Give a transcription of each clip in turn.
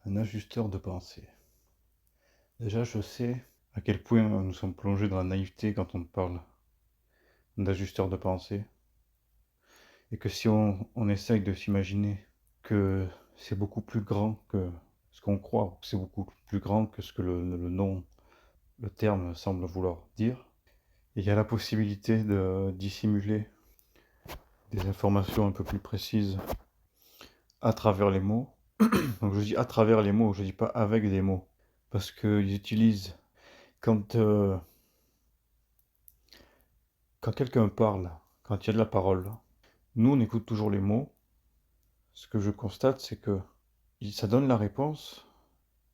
Un ajusteur de pensée. Déjà, je sais à quel point nous sommes plongés dans la naïveté quand on parle d'ajusteur de pensée. Et que si on essaye de s'imaginer que c'est beaucoup plus grand que ce qu'on croit, que c'est beaucoup plus grand que ce que le nom, le terme semble vouloir dire, il y a la possibilité de dissimuler des informations un peu plus précises à travers les mots. Donc je dis à travers les mots, je dis pas avec des mots. Parce qu'ils utilisent, quand, euh, quand quelqu'un parle, quand il y a de la parole, nous on écoute toujours les mots. Ce que je constate, c'est que ça donne la réponse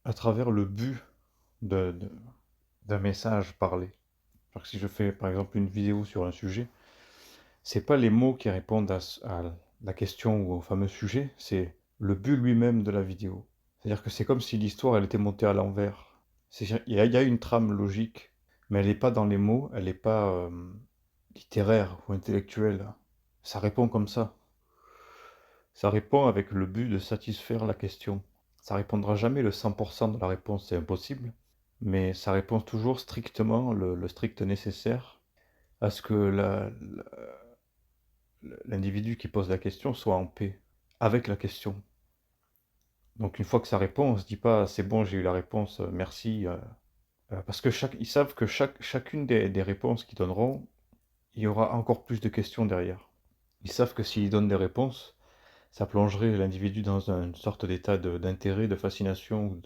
à travers le but de- de- d'un message parlé. Alors que si je fais par exemple une vidéo sur un sujet, c'est pas les mots qui répondent à la question ou au fameux sujet, c'est le but lui-même de la vidéo. C'est-à-dire que c'est comme si l'histoire elle était montée à l'envers. Il y a une trame logique, mais elle n'est pas dans les mots, elle n'est pas littéraire ou intellectuelle. Ça répond comme ça. Ça répond avec le but de satisfaire la question. Ça répondra jamais le 100% de la réponse, c'est impossible, mais ça répond toujours strictement le strict nécessaire à ce que l'individu qui pose la question soit en paix avec la question. Donc une fois que ça répond, on se dit pas c'est bon, j'ai eu la réponse, merci. Parce que ils savent que chacune des réponses qu'ils donneront, il y aura encore plus de questions derrière. Ils savent que s'ils donnent des réponses, ça plongerait l'individu dans une sorte d'état d'intérêt, de fascination ou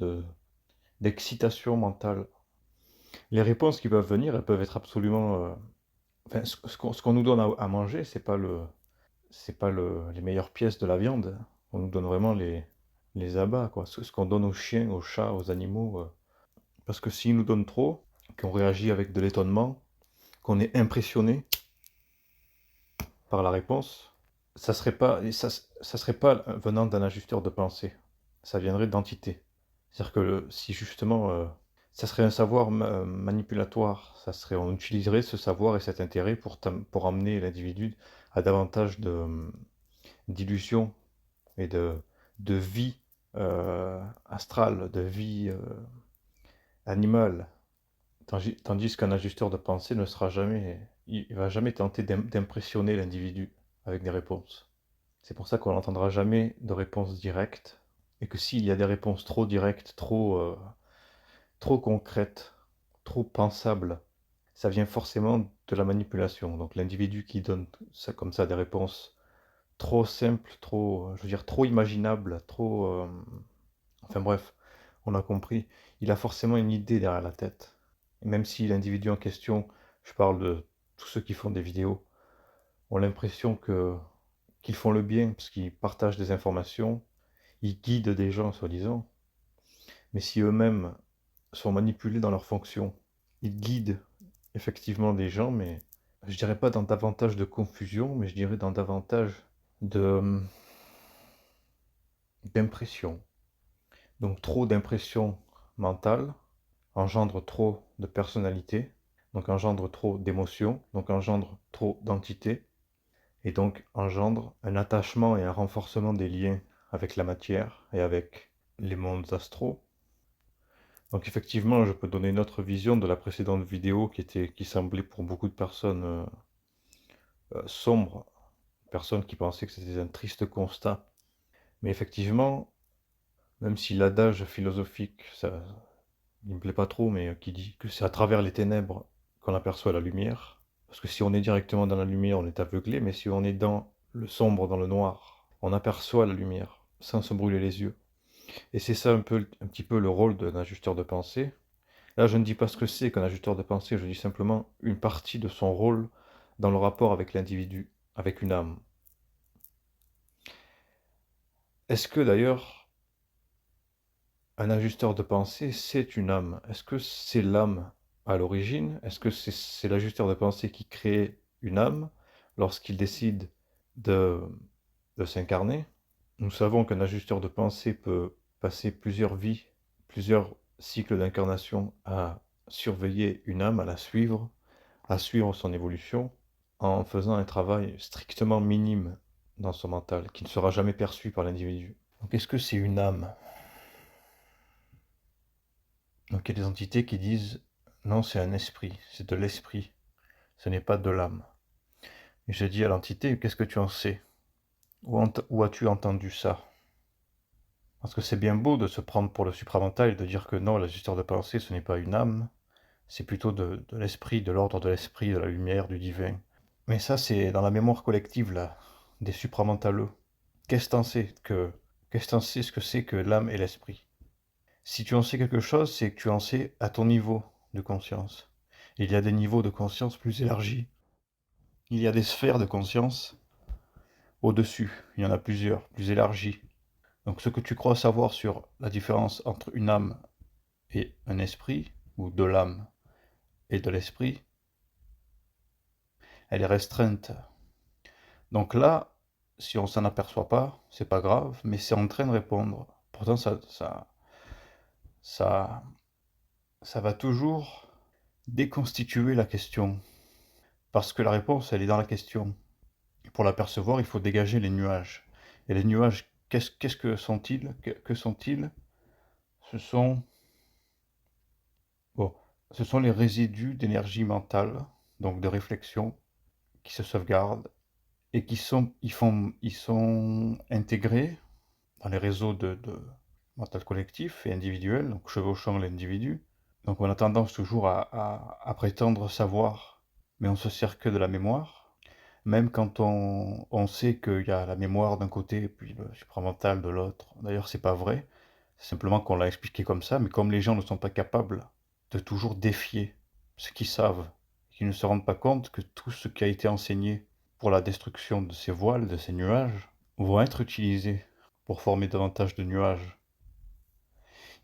d'excitation mentale. Les réponses qui peuvent venir, elles peuvent être absolument. Enfin, ce qu'on nous donne à manger, c'est pas les meilleures pièces de la viande. On nous donne vraiment les abats, quoi. Ce qu'on donne aux chiens, aux chats, aux animaux. Parce que s'ils nous donnent trop, qu'on réagit avec de l'étonnement, qu'on est impressionné par la réponse, ça serait pas venant d'un ajusteur de pensée. Ça viendrait d'entité. C'est-à-dire que si justement ça serait un savoir manipulatoire, on utiliserait ce savoir et cet intérêt pour amener l'individu à davantage d'illusions et de vie astrale, de vie animale. Tandis qu'un ajusteur de pensée ne sera jamais, il va jamais tenter d'impressionner l'individu avec des réponses. C'est pour ça qu'on n'entendra jamais de réponse directe, et que s'il y a des réponses trop directes, trop concrètes, trop pensables, ça vient forcément de la manipulation. Donc l'individu qui donne ça comme ça des réponses trop simples, je veux dire trop imaginables, enfin bref, on a compris, il a forcément une idée derrière la tête. Et même si l'individu en question, je parle de tous ceux qui font des vidéos, ont l'impression qu'ils font le bien parce qu'ils partagent des informations, ils guident des gens soi-disant, mais si eux-mêmes sont manipulés dans leurs fonctions, ils guident effectivement des gens, mais je dirais pas dans davantage de confusion, mais je dirais dans davantage de d'impression. Donc trop d'impression mentale engendre trop de personnalité, donc engendre trop d'émotions, donc engendre trop d'entités, et donc engendre un attachement et un renforcement des liens avec la matière et avec les mondes astraux. Donc effectivement, je peux donner une autre vision de la précédente vidéo qui semblait pour beaucoup de personnes sombre, personnes qui pensaient que c'était un triste constat. Mais effectivement, même si l'adage philosophique, ça, il me plaît pas trop, mais qui dit que c'est à travers les ténèbres qu'on aperçoit la lumière. Parce que si on est directement dans la lumière, on est aveuglé, mais si on est dans le sombre, dans le noir, on aperçoit la lumière sans se brûler les yeux. Et c'est ça un petit peu le rôle d'un ajusteur de pensée. Là, je ne dis pas ce que c'est qu'un ajusteur de pensée, je dis simplement une partie de son rôle dans le rapport avec l'individu, avec une âme. Est-ce que d'ailleurs, un ajusteur de pensée, c'est une âme? Est-ce que c'est l'âme à l'origine? Est-ce que c'est l'ajusteur de pensée qui crée une âme lorsqu'il décide de, de s'incarner? Nous savons qu'un ajusteur de pensée peut passer plusieurs vies, plusieurs cycles d'incarnation à surveiller une âme, à suivre son évolution, en faisant un travail strictement minime dans son mental, qui ne sera jamais perçu par l'individu. Donc est-ce que c'est une âme? Donc il y a des entités qui disent non, c'est un esprit, c'est de l'esprit, ce n'est pas de l'âme. Et j'ai dit à l'entité, qu'est-ce que tu en sais? Où as-tu entendu ça? Parce que c'est bien beau de se prendre pour le supramental et de dire que non, l'ajusteur de pensée, ce n'est pas une âme, c'est plutôt de l'esprit, de l'ordre de l'esprit, de la lumière, du divin. Mais ça, c'est dans la mémoire collective, là, des supramentaleux. Qu'est-ce que t'en sais qu'est-ce que t'en sais ce que c'est que l'âme et l'esprit? Si tu en sais quelque chose, c'est que tu en sais à ton niveau de conscience. Il y a des niveaux de conscience plus élargis. Il y a des sphères de conscience au-dessus. Il y en a plusieurs, plus élargies. Donc ce que tu crois savoir sur la différence entre une âme et un esprit, ou de l'âme et de l'esprit, elle est restreinte. Donc là, si on s'en aperçoit pas, c'est pas grave, mais c'est en train de répondre. Pourtant, ça, ça va toujours déconstituer la question. Parce que la réponse, elle est dans la question. Et pour l'apercevoir, il faut dégager les nuages. Et les nuages, qu'est-ce que sont-ils? Que sont-ils? Ce sont, bon, ce sont les résidus d'énergie mentale, donc de réflexion, qui se sauvegardent et ils sont intégrés dans les réseaux de mental collectif et individuel, donc chevauchant l'individu. Donc on a tendance toujours à prétendre savoir, mais on se sert que de la mémoire. Même quand on sait qu'il y a la mémoire d'un côté et puis le supramental de l'autre. D'ailleurs, c'est pas vrai. C'est simplement qu'on l'a expliqué comme ça, mais comme les gens ne sont pas capables de toujours défier ce qu'ils savent, qu'ils ne se rendent pas compte que tout ce qui a été enseigné pour la destruction de ces voiles, de ces nuages, vont être utilisés pour former davantage de nuages.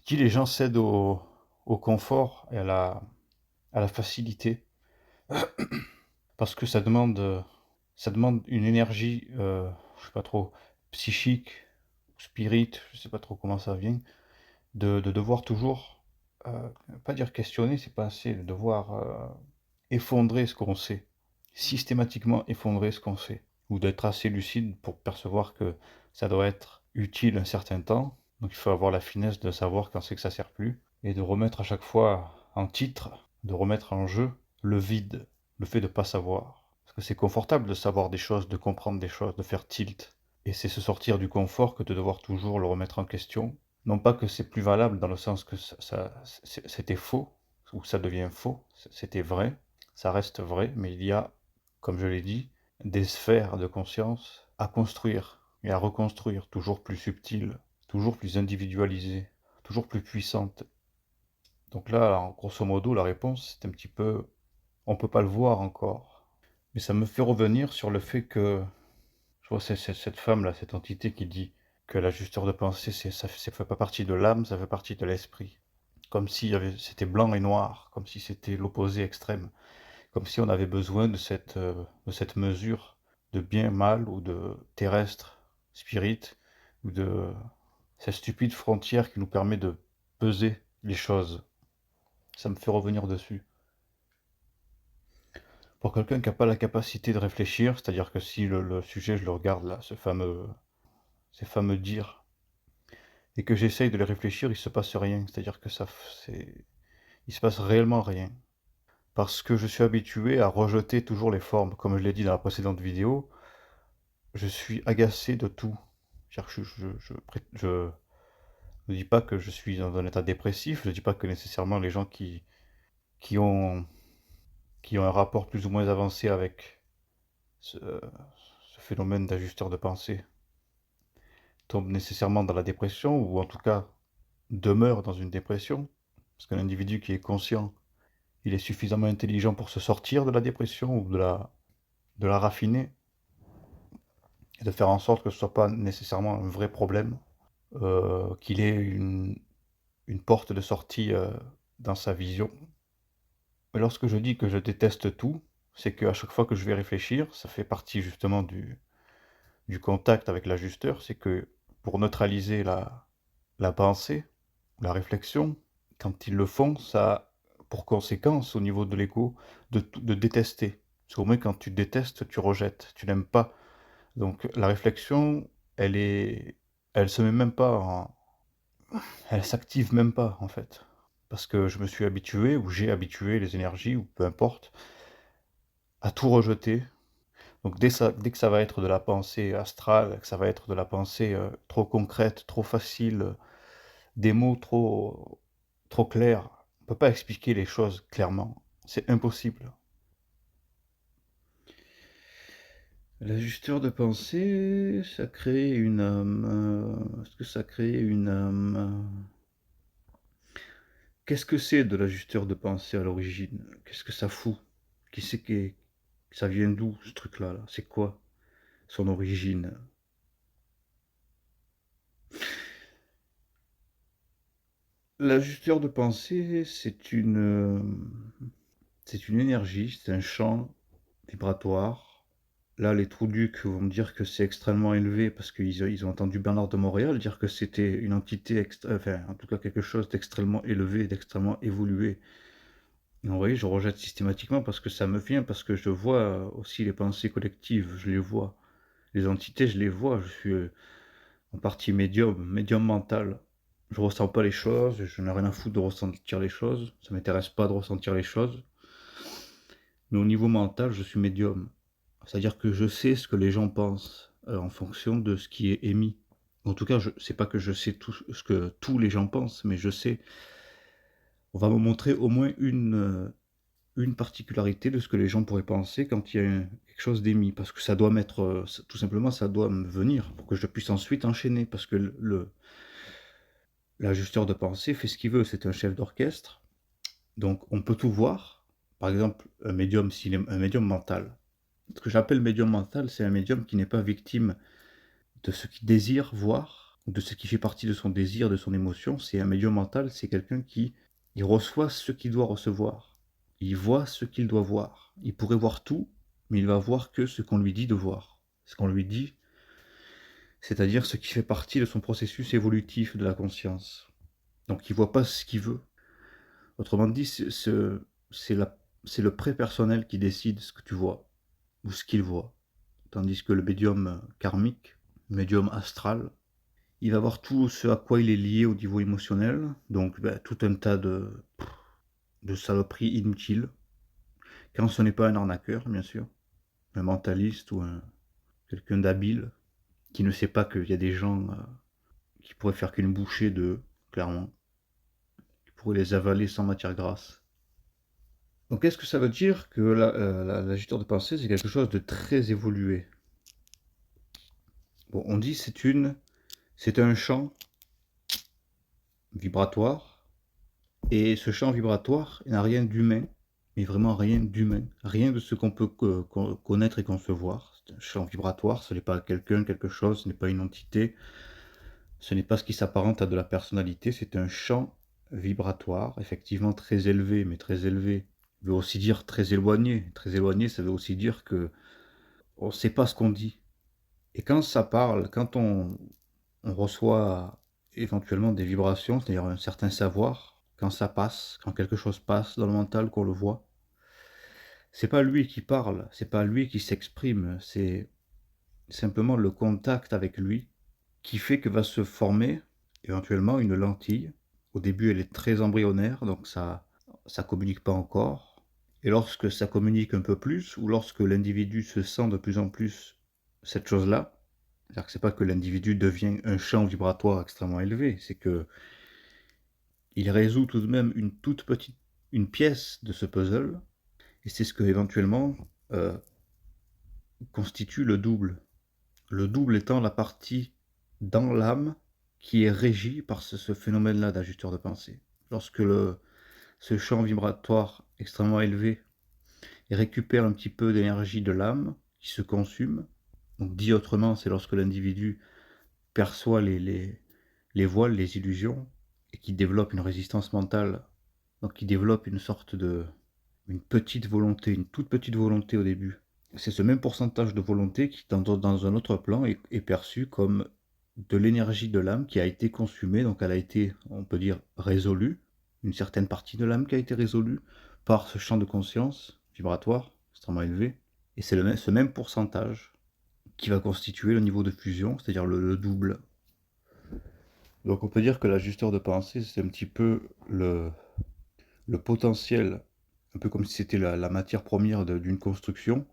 Si les gens cèdent au confort et à la facilité, parce que ça demande une énergie, je sais pas trop, psychique, spirit, je sais pas trop comment ça vient, de devoir toujours, pas dire questionner, c'est pas assez, de devoir effondrer ce qu'on sait, systématiquement effondrer ce qu'on sait, ou d'être assez lucide pour percevoir que ça doit être utile un certain temps, donc il faut avoir la finesse de savoir quand c'est que ça sert plus, et de remettre à chaque fois en titre, de remettre en jeu le vide, le fait de pas savoir. Parce que c'est confortable de savoir des choses, de comprendre des choses, de faire tilt. Et c'est se sortir du confort que de devoir toujours le remettre en question. Non pas que c'est plus valable dans le sens que c'était faux, ou ça devient faux, c'était vrai, ça reste vrai, mais il y a, comme je l'ai dit, des sphères de conscience à construire et à reconstruire, toujours plus subtiles, toujours plus individualisées, toujours plus puissantes. Donc là, en grosso modo, la réponse, c'est un petit peu, on peut pas le voir encore. Mais ça me fait revenir sur le fait que, je vois cette femme-là, cette entité qui dit que l'ajusteur de pensée, ça fait pas partie de l'âme, ça fait partie de l'esprit. Comme si c'était blanc et noir, comme si c'était l'opposé extrême. Comme si on avait besoin de cette mesure de bien, mal, ou de terrestre, spirit, ou de cette stupide frontière qui nous permet de peser les choses. Ça me fait revenir dessus. Pour quelqu'un qui n'a pas la capacité de réfléchir, c'est-à-dire que si le sujet, je le regarde là, ces fameux dires, et que j'essaye de les réfléchir, il se passe rien. C'est-à-dire que il se passe réellement rien. Parce que je suis habitué à rejeter toujours les formes. Comme je l'ai dit dans la précédente vidéo, je suis agacé de tout. C'est-à-dire que je ne dis pas que je suis dans un état dépressif, je ne dis pas que nécessairement les gens qui ont, qui ont un rapport plus ou moins avancé avec ce phénomène d'ajusteur de pensée tombent nécessairement dans la dépression, ou en tout cas demeurent dans une dépression. Parce qu'un individu qui est conscient, il est suffisamment intelligent pour se sortir de la dépression ou de la raffiner et de faire en sorte que ce ne soit pas nécessairement un vrai problème, qu'il ait une porte de sortie dans sa vision. Mais lorsque je dis que je déteste tout, c'est qu'à chaque fois que je vais réfléchir, ça fait partie justement du contact avec l'ajusteur, c'est que pour neutraliser la pensée, la réflexion, quand ils le font, ça a pour conséquence au niveau de l'ego de détester. Parce qu'au moins quand tu détestes, tu rejettes, tu n'aimes pas. Donc la réflexion, elle se met même pas elle s'active même pas en fait. parce que je me suis habitué ou j'ai habitué les énergies ou peu importe, à tout rejeter. Donc dès que ça va être de la pensée astrale, que ça va être de la pensée, trop concrète, trop facile, des mots trop clairs, on peut pas expliquer les choses clairement. C'est impossible. L'ajusteur de pensée, ça crée une âme, est-ce que ça crée une âme? Qu'est-ce que c'est de l'ajusteur de pensée à l'origine? Qu'est-ce que ça fout? Qui c'est qui est ça vient d'où ce truc-là, là? C'est quoi son origine? L'ajusteur de pensée, c'est une énergie, c'est un champ vibratoire. Là, les trous-ducs vont me dire que c'est extrêmement élevé parce qu'ils ont entendu Bernard de Montréal dire que c'était une entité, enfin, en tout cas quelque chose d'extrêmement élevé, d'extrêmement évolué. Et en vrai, je rejette systématiquement parce que ça me vient, parce que je vois aussi les pensées collectives, je les vois. Les entités, je les vois. Je suis en partie médium mental. Je ressens pas les choses, je n'ai rien à foutre de ressentir les choses. Ça m'intéresse pas de ressentir les choses. Mais au niveau mental, je suis médium. C'est-à-dire que je sais ce que les gens pensent en fonction de ce qui est émis. En tout cas, c'est pas que je sais tout ce que tous les gens pensent, mais je sais. On va me montrer au moins une particularité de ce que les gens pourraient penser quand il y a quelque chose d'émis, parce que ça doit m'être, tout simplement, ça doit me venir pour que je puisse ensuite enchaîner, parce que l'ajusteur de pensée fait ce qu'il veut, c'est un chef d'orchestre, donc on peut tout voir. Par exemple, un médium, s'il est un médium mental. Ce que j'appelle médium mental, c'est un médium qui n'est pas victime de ce qu'il désire voir, ou de ce qui fait partie de son désir, de son émotion. C'est un médium mental, c'est quelqu'un qui il reçoit ce qu'il doit recevoir. Il voit ce qu'il doit voir. Il pourrait voir tout, mais il va voir que ce qu'on lui dit de voir. Ce qu'on lui dit, c'est-à-dire ce qui fait partie de son processus évolutif de la conscience. Donc il voit pas ce qu'il veut. Autrement dit, c'est le pré-personnel qui décide ce que tu vois, ou ce qu'il voit. Tandis que le médium karmique, le médium astral, il va voir tout ce à quoi il est lié au niveau émotionnel, donc tout un tas de saloperies inutiles, quand ce n'est pas un arnaqueur, bien sûr, un mentaliste ou quelqu'un d'habile, qui ne sait pas qu'il y a des gens qui pourraient faire qu'une bouchée d'eux, clairement, qui pourraient les avaler sans matière grasse. Donc qu'est-ce que ça veut dire que l'ajusteur de pensée, c'est quelque chose de très évolué? Bon, on dit c'est un champ vibratoire, et ce champ vibratoire n'a rien d'humain, mais vraiment rien d'humain, rien de ce qu'on peut connaître et concevoir. C'est un champ vibratoire, ce n'est pas quelqu'un, quelque chose, ce n'est pas une entité, ce n'est pas ce qui s'apparente à de la personnalité, c'est un champ vibratoire, effectivement très élevé, mais très élevé veut aussi dire très éloigné. Très éloigné, ça veut aussi dire que on ne sait pas ce qu'on dit. Et quand ça parle, quand on reçoit éventuellement des vibrations, c'est-à-dire un certain savoir, quand ça passe, quand quelque chose passe dans le mental, qu'on le voit, c'est pas lui qui parle, c'est pas lui qui s'exprime, c'est simplement le contact avec lui qui fait que va se former éventuellement une lentille. Au début, elle est très embryonnaire, donc ça communique pas encore. Et lorsque ça communique un peu plus, ou lorsque l'individu se sent de plus en plus cette chose-là, c'est-à-dire que c'est pas que l'individu devient un champ vibratoire extrêmement élevé, c'est que il résout tout de même une pièce de ce puzzle, et c'est ce que éventuellement euh, constitue le double. Le double étant la partie dans l'âme qui est régie par ce phénomène-là d'ajusteur de pensée. Lorsque ce champ vibratoire extrêmement élevé récupère un petit peu d'énergie de l'âme qui se consume, donc dit autrement, c'est lorsque l'individu perçoit les voiles, les illusions, et qui développe une résistance mentale, donc qui développe une petite volonté, une toute petite volonté au début. C'est ce même pourcentage de volonté qui, dans un autre plan, est perçu comme de l'énergie de l'âme qui a été consumée, donc elle a été, on peut dire, résolue, une certaine partie de l'âme qui a été résolue par ce champ de conscience vibratoire extrêmement élevé, et c'est ce même pourcentage qui va constituer le niveau de fusion, c'est-à-dire le double. Donc on peut dire que l'ajusteur de pensée, c'est un petit peu le potentiel, un peu comme si c'était la matière première d'une construction,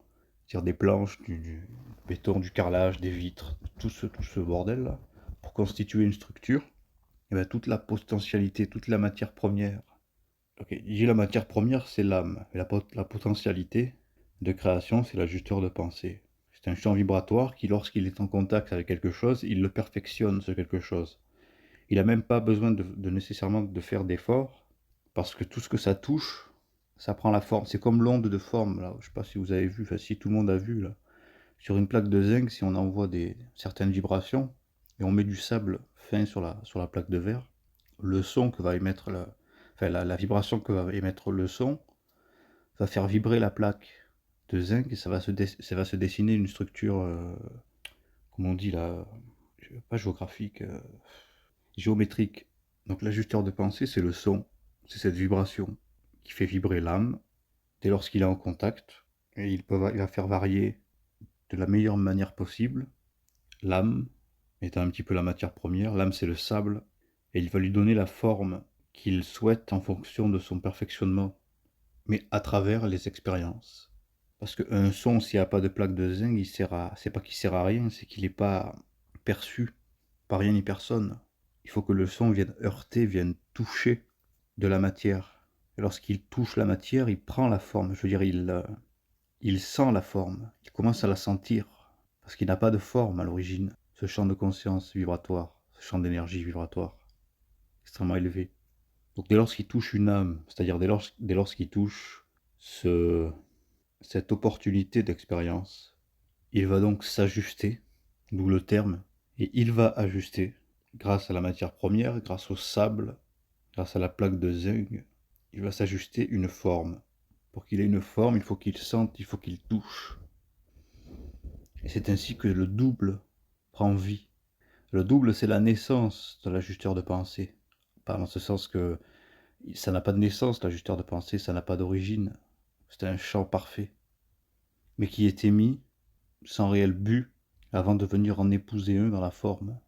c'est-à-dire des planches, du béton, du carrelage, des vitres, tout ce bordel-là, pour constituer une structure, et bien toute la potentialité, toute la matière première. Ok, j'ai la matière première, c'est l'âme. Et la potentialité de création, c'est l'ajusteur de pensée. C'est un champ vibratoire qui, lorsqu'il est en contact avec quelque chose, il le perfectionne, ce quelque chose. Il n'a même pas besoin de nécessairement de faire d'efforts, parce que tout ce que ça touche, ça prend la forme. C'est comme l'onde de forme, là. Je ne sais pas si vous avez vu, enfin si tout le monde a vu, là. Sur une plaque de zinc, si on envoie certaines vibrations, et on met du sable fin sur la plaque de verre, le son que va émettre la vibration que va émettre le son va faire vibrer la plaque de zinc et ça va se dessiner une structure, comme on dit là, pas géographique, géométrique. Donc l'ajusteur de pensée, c'est le son, c'est cette vibration qui fait vibrer l'âme dès lors qu'il est en contact, et il va faire varier de la meilleure manière possible l'âme, étant un petit peu la matière première. L'âme, c'est le sable, et il va lui donner la forme qu'il souhaite en fonction de son perfectionnement, mais à travers les expériences. Parce qu'un son, s'il n'y a pas de plaque de zinc, c'est pas qu'il sert à rien, c'est qu'il n'est pas perçu par rien ni personne. Il faut que le son vienne heurter, vienne toucher de la matière. Et lorsqu'il touche la matière, il prend la forme. Je veux dire, il sent la forme. Il commence à la sentir. Parce qu'il n'a pas de forme à l'origine. Ce champ de conscience vibratoire, ce champ d'énergie vibratoire, extrêmement élevé. Donc dès lors qu'il touche une âme, c'est-à-dire dès lors qu'il touche cette opportunité d'expérience, il va donc s'ajuster, d'où le terme, et il va ajuster, grâce à la matière première, grâce au sable, grâce à la plaque de zinc, il va s'ajuster une forme. Pour qu'il ait une forme, il faut qu'il sente, il faut qu'il touche. Et c'est ainsi que le double prend vie. Le double, c'est la naissance de l'ajusteur de pensée. Pas dans ce sens que ça n'a pas de naissance, l'ajusteur de pensée, ça n'a pas d'origine. C'est un champ parfait, mais qui est émis sans réel but avant de venir en épouser un dans la forme.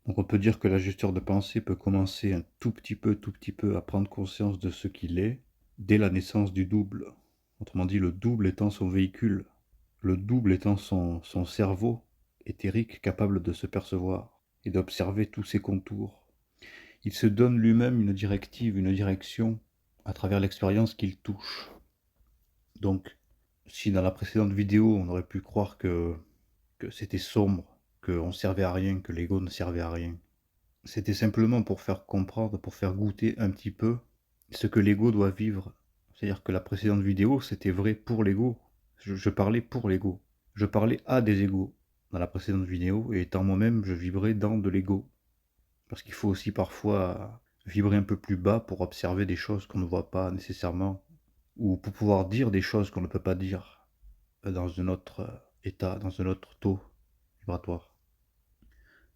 Donc on peut dire que l'ajusteur de pensée peut commencer un tout petit peu à prendre conscience de ce qu'il est dès la naissance du double. Autrement dit, le double étant son véhicule, le double étant son cerveau éthérique capable de se percevoir et d'observer tous ses contours. Il se donne lui-même une directive, une direction à travers l'expérience qu'il touche. Donc, si dans la précédente vidéo, on aurait pu croire que c'était sombre, qu'on servait à rien, que l'ego ne servait à rien, c'était simplement pour faire comprendre, pour faire goûter un petit peu ce que l'ego doit vivre. C'est-à-dire que la précédente vidéo, c'était vrai pour l'ego. Je parlais pour l'ego. Je parlais à des égos dans la précédente vidéo, et étant moi-même, je vibrais dans de l'ego. Parce qu'il faut aussi parfois vibrer un peu plus bas pour observer des choses qu'on ne voit pas nécessairement, ou pour pouvoir dire des choses qu'on ne peut pas dire dans un autre état, dans un autre taux vibratoire.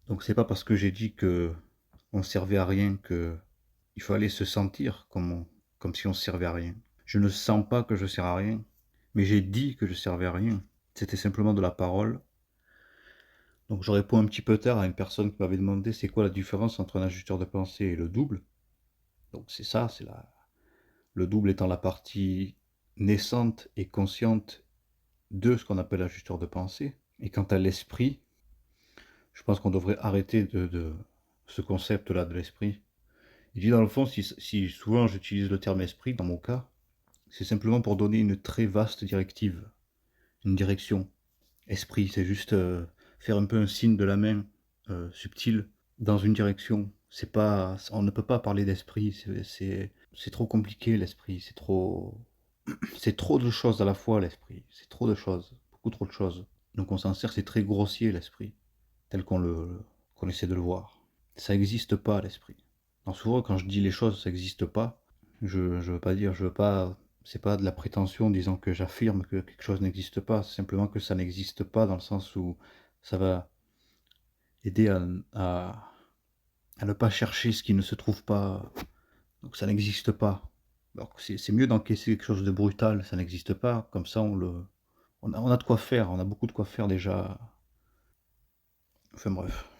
Donc c'est pas parce que j'ai dit que on servait à rien que il fallait se sentir comme si on servait à rien. Je ne sens pas que je sers à rien, mais j'ai dit que je servais à rien. C'était simplement de la parole. Donc je réponds un petit peu tard à une personne qui m'avait demandé c'est quoi la différence entre un ajusteur de pensée et le double. Donc c'est ça, le double étant la partie naissante et consciente de ce qu'on appelle ajusteur de pensée. Et quant à l'esprit, je pense qu'on devrait arrêter de ce concept-là de l'esprit. Il dit dans le fond, si souvent j'utilise le terme esprit, dans mon cas, c'est simplement pour donner une très vaste directive, une direction. Esprit, c'est juste faire un peu un signe de la main subtil dans une direction. C'est pas, on ne peut pas parler d'esprit, c'est trop compliqué l'esprit, c'est trop de choses à la fois l'esprit, c'est trop de choses, beaucoup trop de choses. Donc on s'en sert, c'est très grossier l'esprit, tel qu'on essaie de le voir. Ça n'existe pas l'esprit. Alors souvent quand je dis les choses, ça n'existe pas. Je veux pas dire, je veux pas, c'est pas de la prétention disant que j'affirme que quelque chose n'existe pas, c'est simplement que ça n'existe pas dans le sens où ça va aider à ne pas chercher ce qui ne se trouve pas. Donc ça n'existe pas. Alors c'est mieux d'encaisser quelque chose de brutal, ça n'existe pas, comme ça on a de quoi faire, on a beaucoup de quoi faire déjà. Enfin bref.